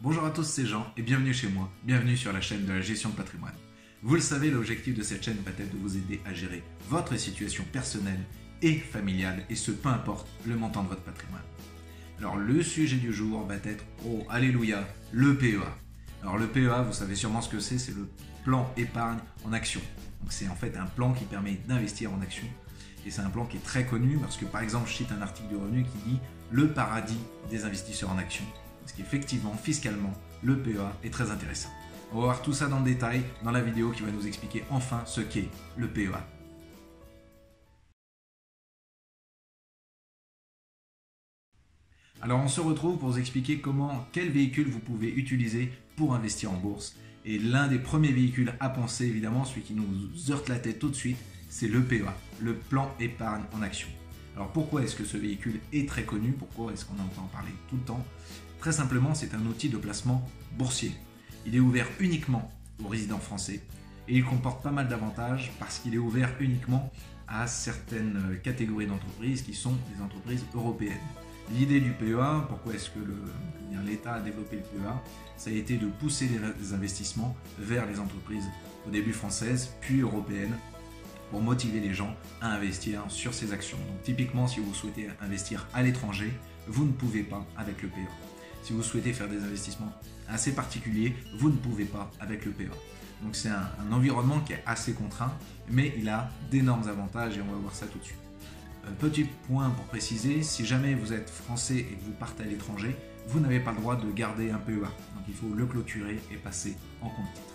Bonjour à tous, c'est Jean et bienvenue chez moi, bienvenue sur la chaîne de la gestion de patrimoine. Vous le savez, l'objectif de cette chaîne va être de vous aider à gérer votre situation personnelle et familiale, et ce peu importe le montant de votre patrimoine. Alors le sujet du jour va être, oh alléluia, le PEA. Alors le PEA, vous savez sûrement ce que c'est le plan épargne en action. Donc c'est en fait un plan qui permet d'investir en action. Et c'est un plan qui est très connu parce que par exemple je cite un article du Revenu qui dit le paradis des investisseurs en action. Parce qu'effectivement, fiscalement, le PEA est très intéressant. On va voir tout ça dans le détail dans la vidéo qui va nous expliquer enfin ce qu'est le PEA. Alors on se retrouve pour vous expliquer quel véhicule vous pouvez utiliser pour investir en bourse. Et l'un des premiers véhicules à penser, évidemment, celui qui nous heurte la tête tout de suite, c'est le PEA, le plan épargne en action. Alors pourquoi est-ce que ce véhicule est très connu? Pourquoi est-ce qu'on entend parler tout le temps? Très simplement, c'est un outil de placement boursier. Il est ouvert uniquement aux résidents français et il comporte pas mal d'avantages parce qu'il est ouvert uniquement à certaines catégories d'entreprises qui sont les entreprises européennes. L'idée du PEA, pourquoi est-ce que l'État a développé le PEA, ça a été de pousser les investissements vers les entreprises au début françaises puis européennes pour motiver les gens à investir sur ces actions. Donc typiquement, si vous souhaitez investir à l'étranger, vous ne pouvez pas avec le PEA. Si vous souhaitez faire des investissements assez particuliers, vous ne pouvez pas avec le PEA. Donc c'est un environnement qui est assez contraint, mais il a d'énormes avantages et on va voir ça tout de suite. Petit point pour préciser, si jamais vous êtes français et que vous partez à l'étranger, vous n'avez pas le droit de garder un PEA. Donc il faut le clôturer et passer en compte titre.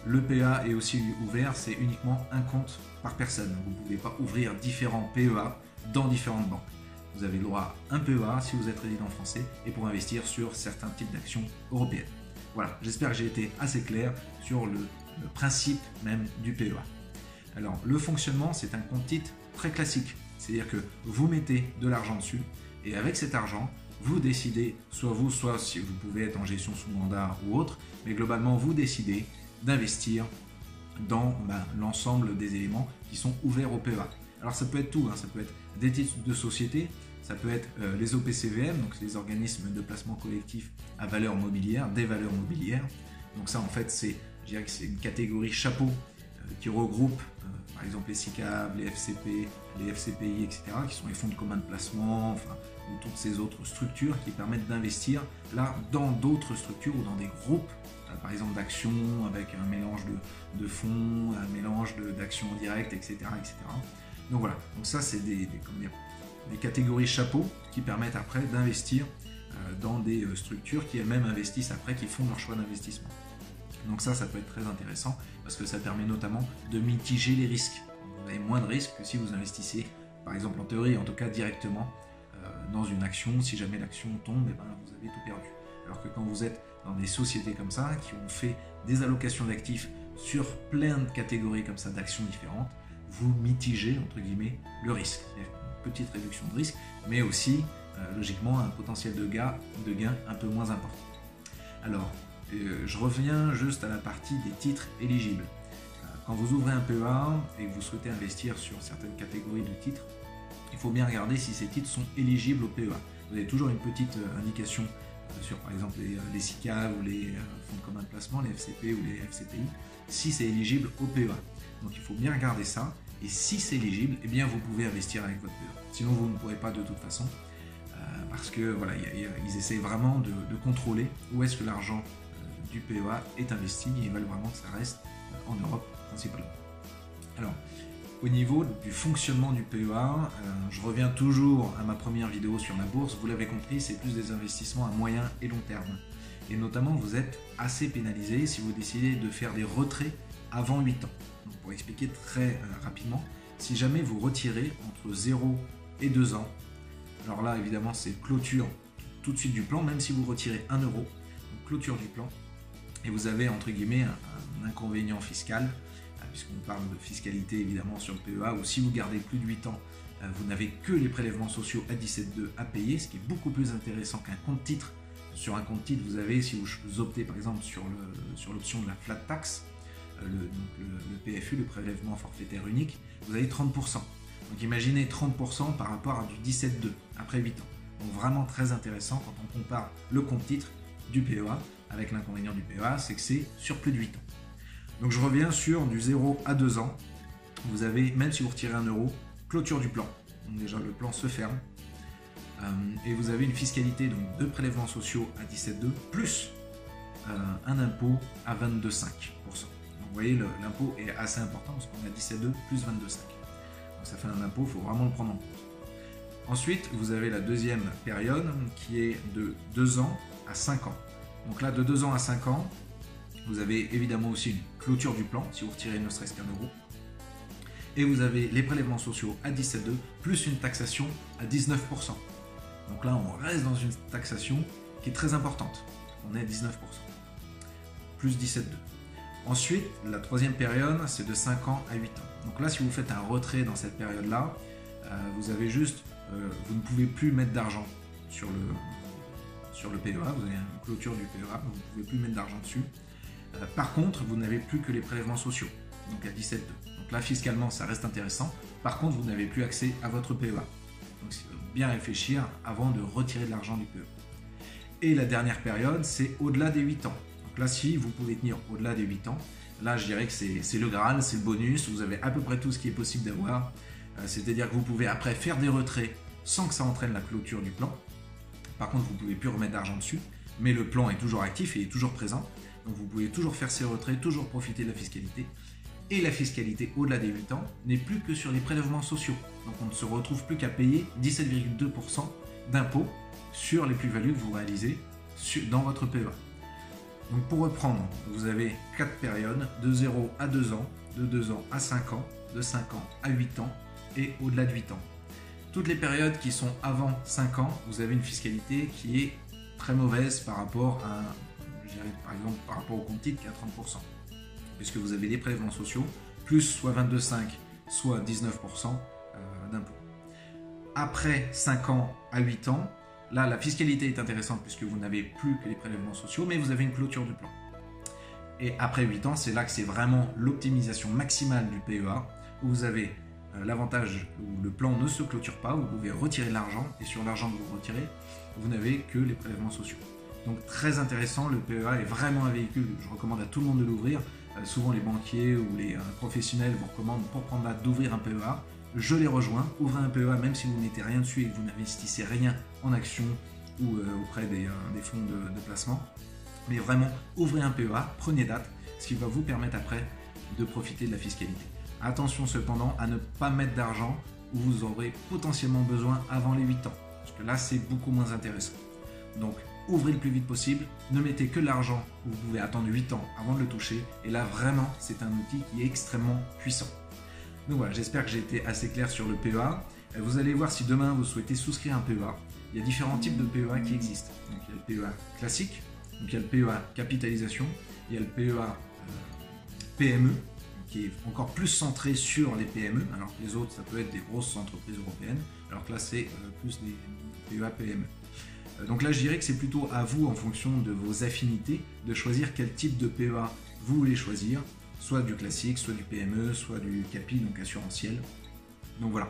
Le PEA est aussi ouvert, c'est uniquement un compte par personne. Vous ne pouvez pas ouvrir différents PEA dans différentes banques. Vous avez le droit à un PEA si vous êtes résident français et pour investir sur certains types d'actions européennes. Voilà, j'espère que j'ai été assez clair sur le principe même du PEA. Alors, le fonctionnement, c'est un compte titre très classique. C'est-à-dire que vous mettez de l'argent dessus et avec cet argent, vous décidez, soit si vous pouvez être en gestion sous mandat ou autre, mais globalement, vous décidez d'investir dans l'ensemble des éléments qui sont ouverts au PEA. Alors ça peut être tout, ça peut être des titres de société, ça peut être les OPCVM, donc les organismes de placement collectif à valeur mobilière, des valeurs mobilières. Donc ça en fait je dirais que c'est une catégorie chapeau qui regroupe par exemple les SICAV, les FCP, les FCPI, etc. qui sont les fonds de commun de placement, ou toutes ces autres structures qui permettent d'investir là dans d'autres structures ou dans des groupes, par exemple d'actions avec un mélange de fonds, un mélange d'actions directes, etc., etc. Donc voilà, donc ça c'est des catégories chapeaux qui permettent après d'investir dans des structures qui elles-mêmes investissent après, qui font leur choix d'investissement. Donc ça peut être très intéressant parce que ça permet notamment de mitiger les risques. Vous avez moins de risques que si vous investissez, par exemple en théorie, en tout cas directement, dans une action. Si jamais l'action tombe, vous avez tout perdu. Alors que quand vous êtes dans des sociétés comme ça, qui ont fait des allocations d'actifs sur plein de catégories comme ça d'actions différentes, vous mitigez, entre guillemets, le risque. C'est-à-dire une petite réduction de risque, mais aussi, logiquement, un potentiel de gain un peu moins important. Alors, je reviens juste à la partie des titres éligibles. Quand vous ouvrez un PEA et que vous souhaitez investir sur certaines catégories de titres, il faut bien regarder si ces titres sont éligibles au PEA. Vous avez toujours une petite indication sur par exemple les SICAV ou les fonds de commun de placement, les FCP ou les FCPI, si c'est éligible au PEA. Donc il faut bien regarder ça, et si c'est éligible, eh bien vous pouvez investir avec votre PEA. Sinon vous ne pourrez pas de toute façon, parce que voilà, ils essayent vraiment de contrôler où est-ce que l'argent du PEA est investi, et ils veulent vraiment que ça reste en Europe principalement. Alors, au niveau du fonctionnement du PEA, je reviens toujours à ma première vidéo sur la bourse. Vous l'avez compris, c'est plus des investissements à moyen et long terme. Et notamment, vous êtes assez pénalisé si vous décidez de faire des retraits avant 8 ans. Donc, pour expliquer très rapidement, si jamais vous retirez entre 0 et 2 ans, alors là, évidemment, c'est clôture tout de suite du plan, même si vous retirez 1 euro, donc clôture du plan, et vous avez, entre guillemets, un inconvénient fiscal, puisqu'on parle de fiscalité évidemment sur le PEA, ou si vous gardez plus de 8 ans, vous n'avez que les prélèvements sociaux à 17,2 à payer, ce qui est beaucoup plus intéressant qu'un compte titre. Sur un compte titre, vous avez, si vous optez par exemple sur l'option de la flat tax, le PFU, le prélèvement forfaitaire unique, vous avez 30%. Donc imaginez 30% par rapport à du 17,2 après 8 ans. Donc vraiment très intéressant quand on compare le compte titre du PEA. Avec l'inconvénient du PEA, c'est que c'est sur plus de 8 ans. Donc je reviens sur du 0 à 2 ans. Vous avez, même si vous retirez 1 euro, clôture du plan. Donc déjà le plan se ferme. Et vous avez une fiscalité donc, de prélèvements sociaux à 17,2 plus un impôt à 22,5%. Donc vous voyez, l'impôt est assez important parce qu'on a 17,2 plus 22,5. Donc ça fait un impôt, il faut vraiment le prendre en compte. Ensuite, vous avez la deuxième période qui est de 2 ans à 5 ans. Donc là, de 2 ans à 5 ans, vous avez évidemment aussi une clôture du plan si vous retirez ne serait-ce qu'un euro. Et vous avez les prélèvements sociaux à 17,2 plus une taxation à 19%. Donc là, on reste dans une taxation qui est très importante. On est à 19%, plus 17,2. Ensuite, la troisième période, c'est de 5 ans à 8 ans. Donc là, si vous faites un retrait dans cette période-là, vous avez juste, vous ne pouvez plus mettre d'argent sur le PEA. Vous avez une clôture du PEA, vous ne pouvez plus mettre d'argent dessus. Par contre, vous n'avez plus que les prélèvements sociaux, donc à 17,2. Donc là, fiscalement, ça reste intéressant. Par contre, vous n'avez plus accès à votre PEA. Donc, il faut bien réfléchir avant de retirer de l'argent du PEA. Et la dernière période, c'est au-delà des 8 ans. Donc là, si vous pouvez tenir au-delà des 8 ans, là, je dirais que c'est le Graal, c'est le bonus. Vous avez à peu près tout ce qui est possible d'avoir. C'est-à-dire que vous pouvez après faire des retraits sans que ça entraîne la clôture du plan. Par contre, vous ne pouvez plus remettre d'argent dessus. Mais le plan est toujours actif et est toujours présent. Donc vous pouvez toujours faire ces retraits, toujours profiter de la fiscalité. Et la fiscalité au-delà des 8 ans n'est plus que sur les prélèvements sociaux. Donc on ne se retrouve plus qu'à payer 17,2% d'impôts sur les plus-values que vous réalisez dans votre PEA. Donc pour reprendre, vous avez 4 périodes, de 0 à 2 ans, de 2 ans à 5 ans, de 5 ans à 8 ans et au-delà de 8 ans. Toutes les périodes qui sont avant 5 ans, vous avez une fiscalité qui est très mauvaise par rapport à, par exemple, par rapport au compte titre qui est à 30%. Puisque vous avez des prélèvements sociaux, plus soit 22,5, soit 19% d'impôts. Après 5 ans à 8 ans, là la fiscalité est intéressante puisque vous n'avez plus que les prélèvements sociaux, mais vous avez une clôture du plan. Et après 8 ans, c'est là que c'est vraiment l'optimisation maximale du PEA, où vous avez l'avantage où le plan ne se clôture pas, vous pouvez retirer de l'argent, et sur l'argent que vous retirez, vous n'avez que les prélèvements sociaux. Donc très intéressant, le PEA est vraiment un véhicule, je recommande à tout le monde de l'ouvrir. Souvent les banquiers ou les professionnels vous recommandent pour prendre date d'ouvrir un PEA. Je les rejoins, ouvrez un PEA même si vous ne mettez rien dessus et que vous n'investissez rien en actions ou auprès des fonds de placement. Mais vraiment, ouvrez un PEA, prenez date, ce qui va vous permettre après de profiter de la fiscalité. Attention cependant à ne pas mettre d'argent où vous aurez potentiellement besoin avant les 8 ans, parce que là c'est beaucoup moins intéressant. Donc ouvrez le plus vite possible, ne mettez que l'argent où vous pouvez attendre 8 ans avant de le toucher, et là vraiment c'est un outil qui est extrêmement puissant. Donc voilà, j'espère que j'ai été assez clair sur le PEA. Vous allez voir si demain vous souhaitez souscrire un PEA. Il y a différents types de PEA qui existent. Donc il y a le PEA classique, donc il y a le PEA capitalisation, il y a le PEA PME, qui est encore plus centré sur les PME, alors que les autres ça peut être des grosses entreprises européennes, alors que là c'est plus des PEA PME. Donc là je dirais que c'est plutôt à vous en fonction de vos affinités de choisir quel type de PEA vous voulez choisir, soit du classique, soit du PME, soit du capi, donc assurantiel. Donc voilà,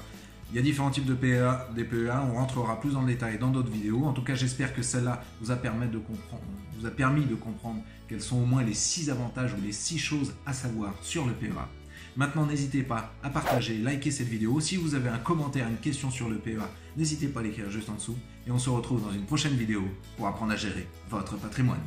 il y a différents types de PEA, des PEA, on rentrera plus dans le détail dans d'autres vidéos. En tout cas j'espère que celle-là vous a permis de comprendre quels sont au moins les 6 avantages ou les 6 choses à savoir sur le PEA. Maintenant, n'hésitez pas à partager, liker cette vidéo. Si vous avez un commentaire, une question sur le PEA, n'hésitez pas à l'écrire juste en dessous. Et on se retrouve dans une prochaine vidéo pour apprendre à gérer votre patrimoine.